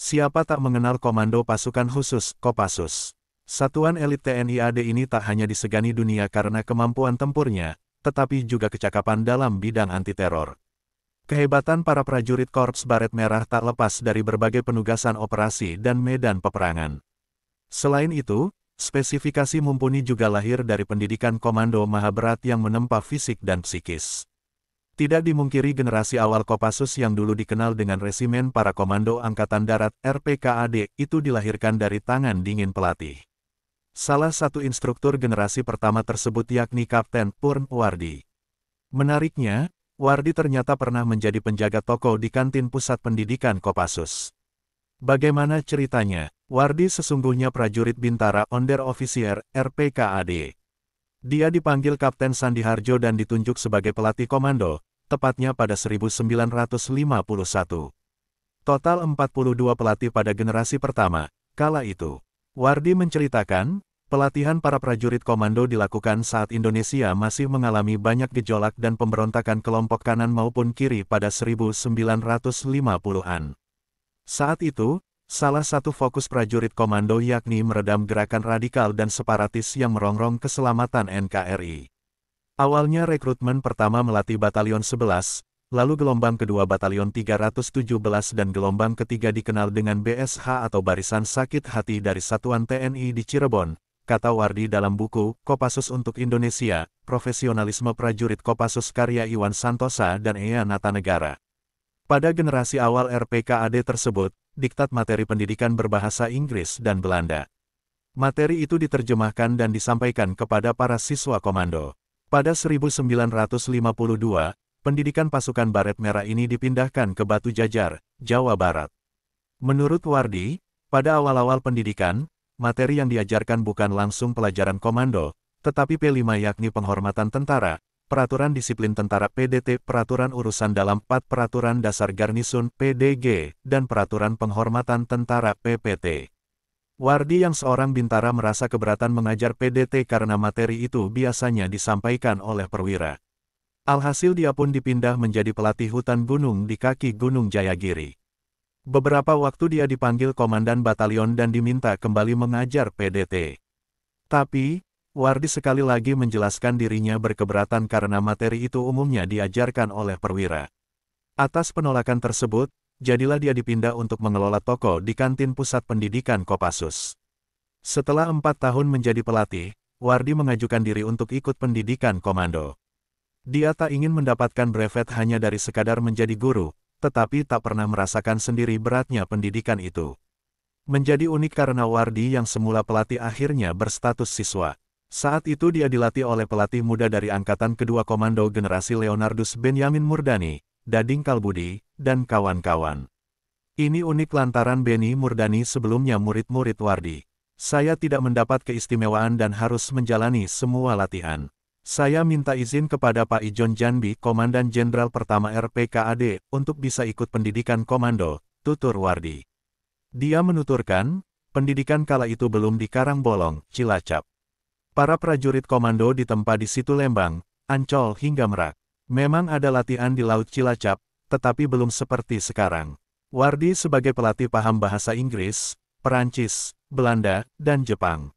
Siapa tak mengenal Komando Pasukan Khusus, Kopassus. Satuan elit TNI AD ini tak hanya disegani dunia karena kemampuan tempurnya, tetapi juga kecakapan dalam bidang anti-teror. Kehebatan para prajurit Korps Baret Merah tak lepas dari berbagai penugasan operasi dan medan peperangan. Selain itu, spesifikasi mumpuni juga lahir dari pendidikan komando Mahabharat yang menempa fisik dan psikis. Tidak dimungkiri generasi awal Kopassus yang dulu dikenal dengan Resimen Para Komando Angkatan Darat (RPKAD) itu dilahirkan dari tangan dingin pelatih. Salah satu instruktur generasi pertama tersebut yakni Kapten Purn Wardi. Menariknya, Wardi ternyata pernah menjadi penjaga toko di kantin pusat pendidikan Kopassus. Bagaimana ceritanya? Wardi sesungguhnya prajurit Bintara Onderofficier RPKAD. Dia dipanggil Kapten Sandi Harjo dan ditunjuk sebagai pelatih komando, tepatnya pada 1951. Total 42 pelatih pada generasi pertama. Kala itu, Wardi menceritakan, pelatihan para prajurit komando dilakukan saat Indonesia masih mengalami banyak gejolak dan pemberontakan kelompok kanan maupun kiri pada 1950-an. Saat itu, salah satu fokus prajurit komando yakni meredam gerakan radikal dan separatis yang merongrong keselamatan NKRI. Awalnya rekrutmen pertama melatih Batalion 11, lalu gelombang kedua Batalion 317 dan gelombang ketiga dikenal dengan BSH atau Barisan Sakit Hati dari Satuan TNI di Cirebon, kata Wardi dalam buku Kopassus untuk Indonesia, Profesionalisme Prajurit Kopassus karya Iwan Santosa dan Ea Natanegara. Pada generasi awal RPKAD tersebut, diktat materi pendidikan berbahasa Inggris dan Belanda. Materi itu diterjemahkan dan disampaikan kepada para siswa komando. Pada 1952, pendidikan pasukan Baret Merah ini dipindahkan ke Batu Jajar, Jawa Barat. Menurut Wardi, pada awal-awal pendidikan, materi yang diajarkan bukan langsung pelajaran komando, tetapi P5 yakni penghormatan tentara, Peraturan Disiplin Tentara PDT, Peraturan Urusan Dalam 4 Peraturan Dasar Garnisun PDG, dan Peraturan Penghormatan Tentara PPT. Wardi yang seorang bintara merasa keberatan mengajar PDT karena materi itu biasanya disampaikan oleh perwira. Alhasil dia pun dipindah menjadi pelatih hutan gunung di kaki Gunung Jayagiri. Beberapa waktu dia dipanggil komandan batalion dan diminta kembali mengajar PDT. Tapi, Wardi sekali lagi menjelaskan dirinya berkeberatan karena materi itu umumnya diajarkan oleh perwira. Atas penolakan tersebut, jadilah dia dipindah untuk mengelola toko di kantin pusat pendidikan Kopassus. Setelah 4 tahun menjadi pelatih, Wardi mengajukan diri untuk ikut pendidikan komando. Dia tak ingin mendapatkan brevet hanya dari sekadar menjadi guru, tetapi tak pernah merasakan sendiri beratnya pendidikan itu. Menjadi unik karena Wardi yang semula pelatih akhirnya berstatus siswa. Saat itu dia dilatih oleh pelatih muda dari Angkatan Kedua Komando generasi Leonardus Benyamin Murdani, Dading Kalbudi, dan kawan-kawan. Ini unik lantaran Beni Murdani sebelumnya murid-murid Wardi. Saya tidak mendapat keistimewaan dan harus menjalani semua latihan. Saya minta izin kepada Pak Ijon Janbi, Komandan Jenderal Pertama RPKAD, untuk bisa ikut pendidikan komando, tutur Wardi. Dia menuturkan, pendidikan kala itu belum di Karangbolong, Cilacap. Para prajurit komando ditempa di Situ Lembang, Ancol hingga Merak. Memang ada latihan di Laut Cilacap, tetapi belum seperti sekarang. Wardi sebagai pelatih paham bahasa Inggris, Perancis, Belanda, dan Jepang.